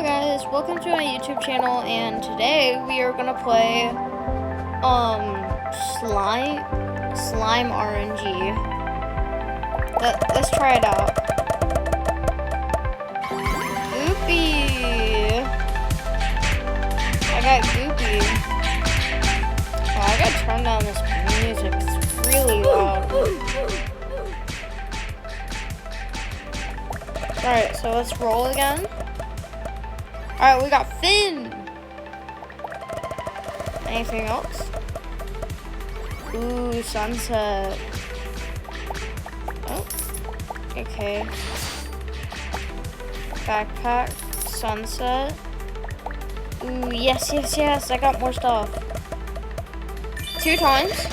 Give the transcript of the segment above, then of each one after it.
Hello guys, welcome to my YouTube channel, and today we are gonna play slime RNG. Let's try it out. Goopy. I got Goopy. Oh, I gotta turn down this music. It's really loud. Alright, so let's roll again. Alright, we got Finn. Anything else? Ooh, sunset. Oh, okay. Backpack, sunset. Ooh, yes. I got more stuff. 2 times.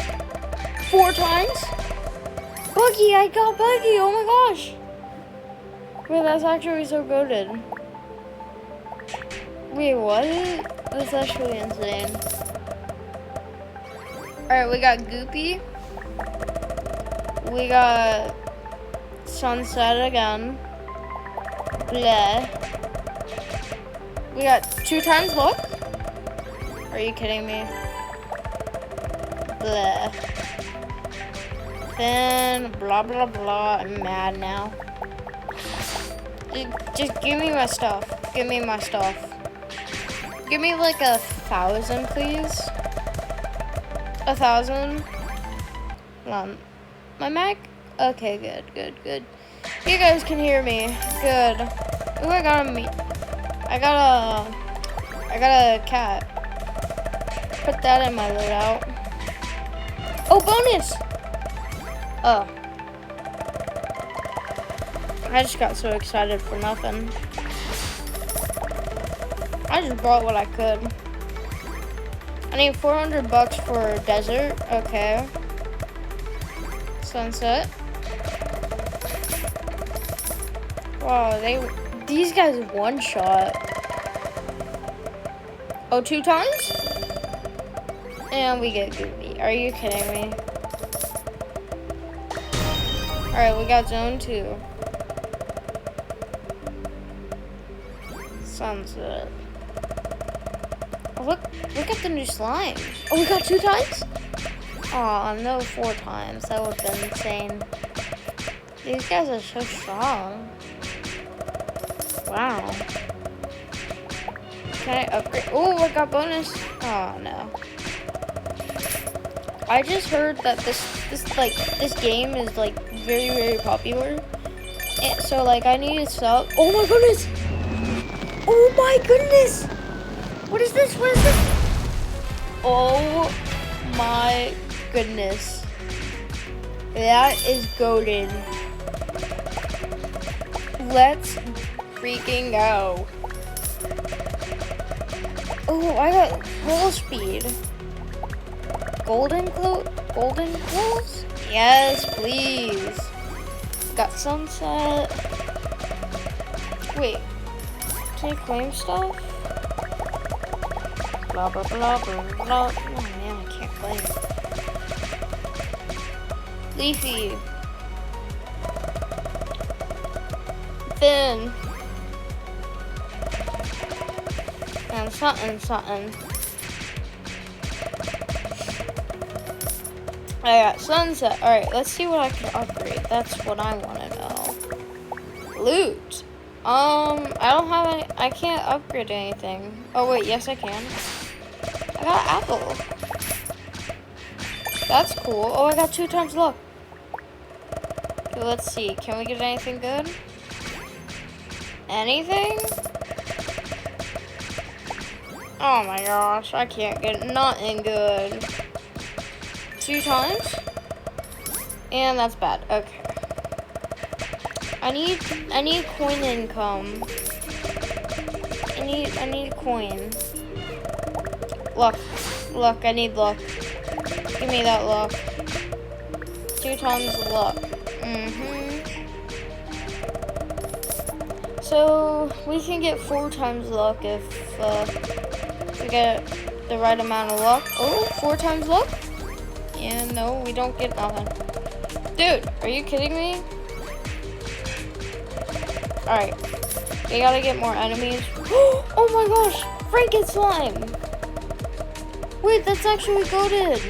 4 times. Buggy, I got Buggy. Oh my gosh. Wait, that's actually so goated. Wait, what? That's actually insane. Alright, we got Goopy. We got sunset again. Bleh. We got 2 times luck? Are you kidding me? Bleh. Then blah blah blah. I'm mad now. Just give me my stuff. Give me my stuff. Give me like 1,000, please. 1,000. Hold on. My mic? Okay, good. You guys can hear me. Good. Ooh, I got a cat. Put that in my loadout. Oh, bonus! Oh. I just got so excited for nothing. I just bought what I could. I need 400 bucks for desert. Okay. Sunset. Wow, these guys one shot. Oh, 2 times? And we get Goopy. Are you kidding me? Alright, we got zone 2. Sunset. Oh, look at the new slime. Oh, we got 2 times? Aw, no 4 times. That would have been insane. These guys are so strong. Wow. Can I upgrade? Oh, I got bonus. Oh no. I just heard that this game is like very popular. And so like I need to sub. Oh my goodness! Oh my goodness! What is this? Oh my goodness. That is goated. Let's freaking go. Oh, I got roll speed. Golden clothes? Yes, please. Got sunset. Wait. Can I claim stuff? Blah blah blah blah blah. Oh man, I can't claim. Leafy. Thin. And something. I got sunset. Alright, let's see what I can upgrade. That's what I want to know. Loot. I don't have any. I can't upgrade anything. Oh wait, yes I can. I got an apple. That's cool. Oh, I got 2 times luck. Okay, let's see. Can we get anything good? Anything? Oh my gosh, I can't get nothing good. 2 times? And that's bad. Okay. I need coin income. I need coin. Luck, I need luck. Give me that luck. 2 times luck. So we can get 4 times luck if we get the right amount of luck. Oh, 4 times luck? And no, we don't get nothing. Dude, are you kidding me? Alright. We gotta get more enemies. Oh my gosh, Franken slime. Wait, that's actually goated.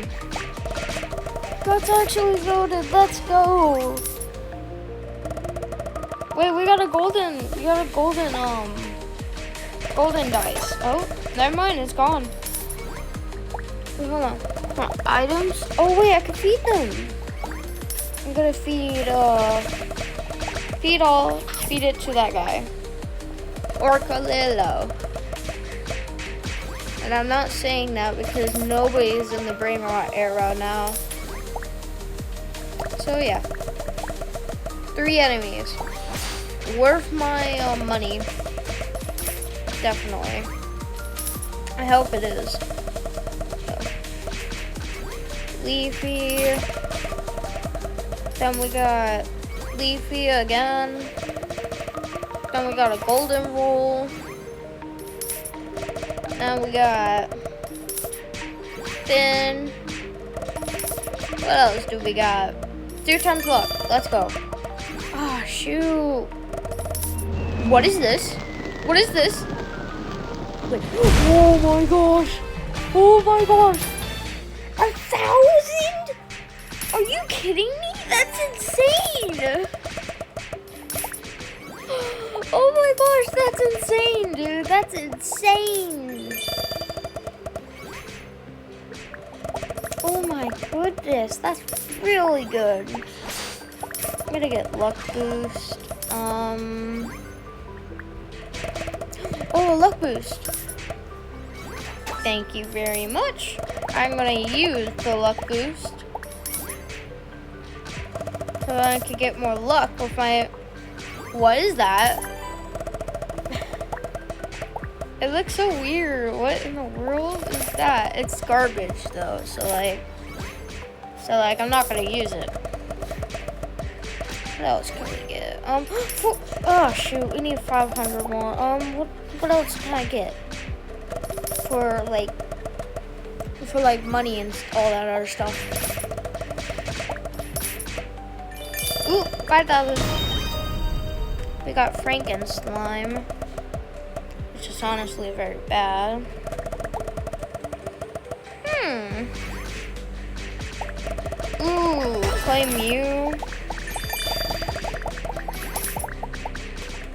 That's actually goated. Let's go. Wait, we got a golden golden dice. Oh, never mind, it's gone. Wait, hold on. Items? Oh wait, I can feed them. I'm gonna feed it to that guy. Orcolillo. And I'm not saying that because nobody's in the brain rot era now. So yeah. 3 enemies. Worth my money. Definitely. I hope it is. So. Leafy. Then we got Leafy again. Then we got a golden roll. Then we got Finn. What else do we got? 2 times luck. Let's go. Ah, shoot. What is this? What is this? Wait. Oh my gosh. Oh my gosh. 1,000? Are you kidding me? That's insane. Oh my gosh, that's insane, dude. That's insane. Oh my goodness, that's really good. I'm gonna get luck boost. Oh, a luck boost. Thank you very much. I'm gonna use the luck boost so I can get more luck with my. What is that? It looks so weird. What in the world is that? It's garbage though, so like I'm not gonna use it. What else can we get? Oh shoot, we need 500 more. What else can I get for like money and all that other stuff? Ooh, 5,000. We got Franken slime, which is honestly very bad. Ooh, claim you.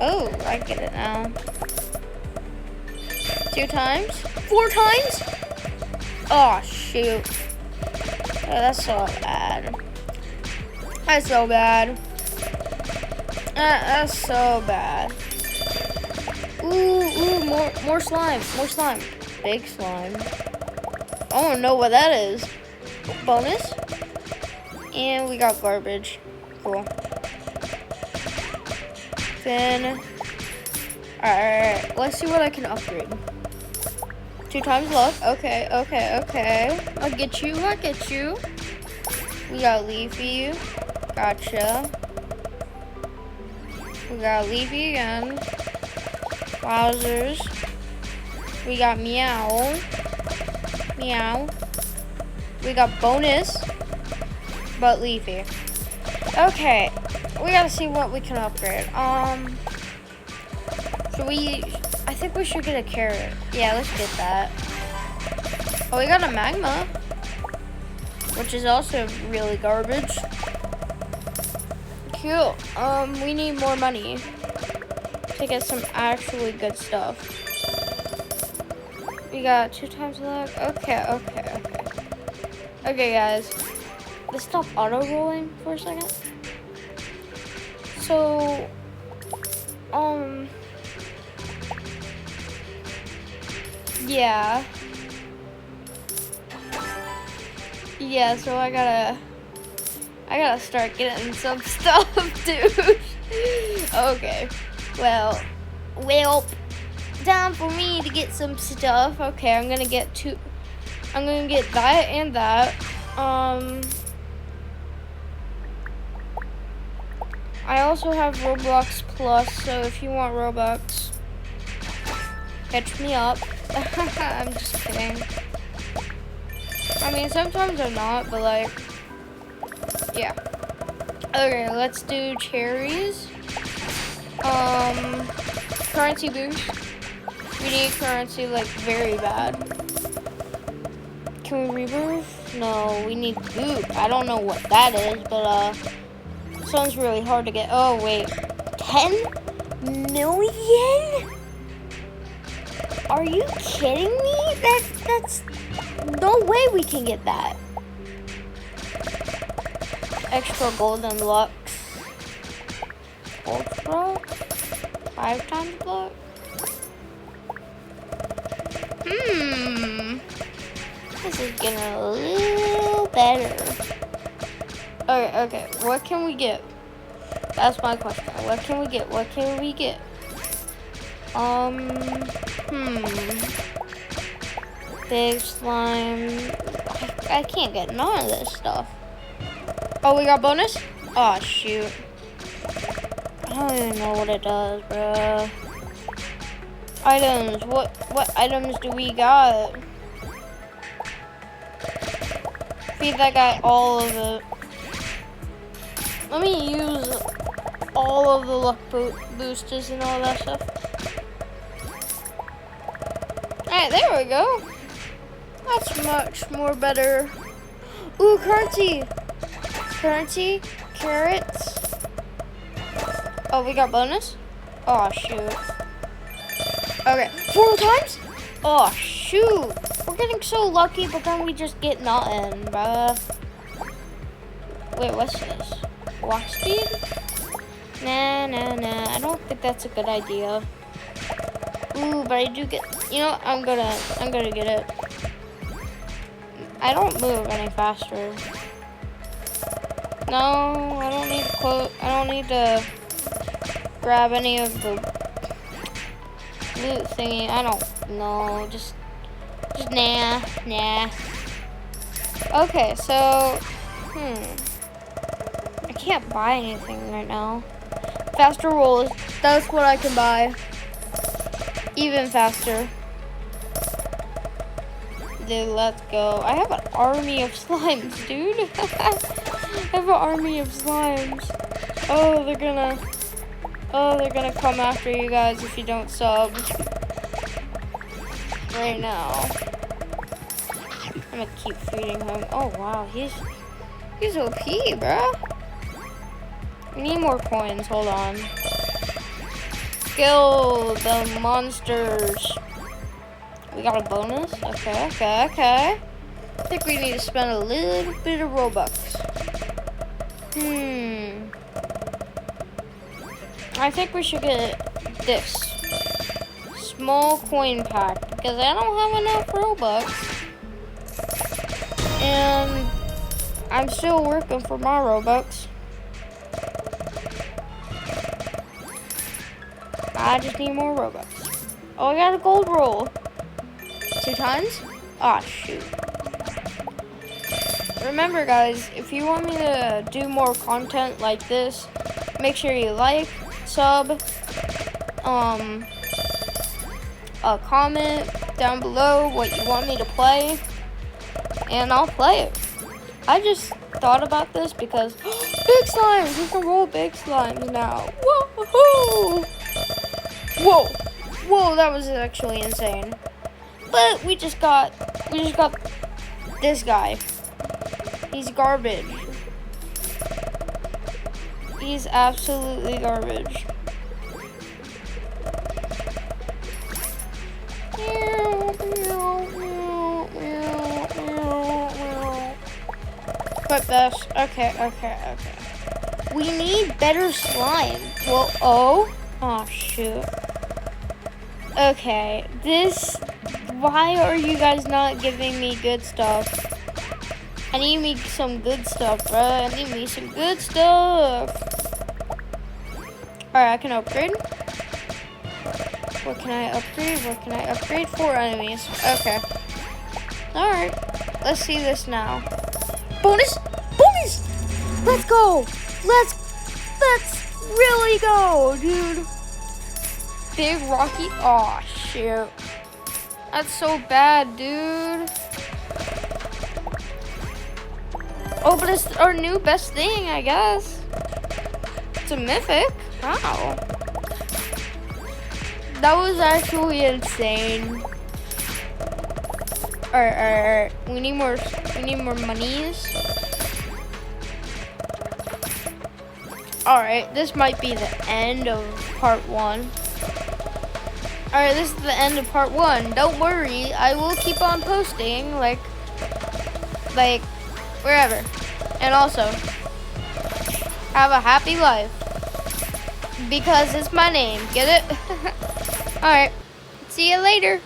Oh, I get it now. 2 times? 4 times? Oh, shoot. Oh, that's so bad. That's so bad. That's so bad. Ooh, more slime. More slime. Big slime. I don't know what that is. Bonus. And we got garbage. Cool. Then, alright, let's see what I can upgrade. 2 times luck. Okay. I'll get you. We got Leafy. Gotcha. We got Leafy again. Wowzers. We got Meow. We got bonus, but Leafy. Okay. We gotta see what we can upgrade. I think we should get a carrot. Yeah, let's get that. Oh, we got a magma, which is also really garbage. Cool. We need more money to get some actually good stuff. We got 2 times luck. Okay. Okay, guys. Let's stop auto-rolling for a second. So, yeah, so I gotta start getting some stuff, dude. Okay, well, time for me to get some stuff. Okay, I'm gonna get that and that. I also have Roblox Plus, so if you want Robux, catch me up. I'm just kidding. I mean, sometimes I'm not, but like, yeah. Okay, let's do cherries. currency boost. We need currency like very bad. Can we rebirth? No, we need loot. I don't know what that is, but sounds really hard to get. Oh wait, 10 million? Are you kidding me? That's no way we can get that. Extra golden lux. Ultra? 5 times luck? This is getting a little better. Okay, what can we get? That's my question. What can we get? What can we get? Big slime. I can't get none of this stuff. Oh, we got bonus? Oh, shoot. I don't even know what it does, bruh. Items. What items do we got? Feed that guy all of it. Let me use all of the luck boosters and all that stuff. Alright, there we go. That's much more better. Ooh, currency. Currency. Carrots. Oh, we got bonus? Oh, shoot. Okay, 4 times? Oh, shoot. We're getting so lucky, but then we just get nothing, bruh. Wait, what's this? Walk speed? Nah. I don't think that's a good idea. Ooh, but I do get. You know, I'm gonna get it. I don't move any faster. No, I don't need to I don't need to grab any of the loot thingy. I don't know. Just nah. Okay, so I can't buy anything right now. Faster rolls. That's what I can buy. Even faster. Dude, let's go. I have an army of slimes, dude. I have an army of slimes. Oh, they're gonna come after you guys if you don't sub. Right now. I'm gonna keep feeding him. Oh wow, he's OP, bruh. We need more coins. Hold on. Kill the monsters. We got a bonus. Okay. I think we need to spend a little bit of Robux. I think we should get this small coin pack because I don't have enough Robux. And I'm still working for my Robux. I just need more Robux. Oh, I got a gold roll. 2 times? Ah, shoot. Remember, guys, if you want me to do more content like this, make sure you like, sub, comment down below what you want me to play, and I'll play it. I just thought about this because big slimes, we can roll big slimes now. Whoa! Whoa, that was actually insane. But we just got this guy. He's garbage. He's absolutely garbage. Put this. Okay. We need better slime. Well, oh shoot. Okay, why are you guys not giving me good stuff? I need me some good stuff, bro. I need me some good stuff. Alright, I can upgrade. What can I upgrade? 4 enemies. Okay. Alright, let's see this now. Bonus! Let's go! Let's really go, dude. Big Rocky. Oh, shoot. That's so bad, dude. Oh, but it's our new best thing, I guess. It's a mythic. Wow. That was actually insane. Alright. We need more monies. Alright, this might be the end of part 1. Alright, this is the end of part 1. Don't worry, I will keep on posting, like wherever. And also, have a happy life. Because it's my name, get it? Alright, see you later.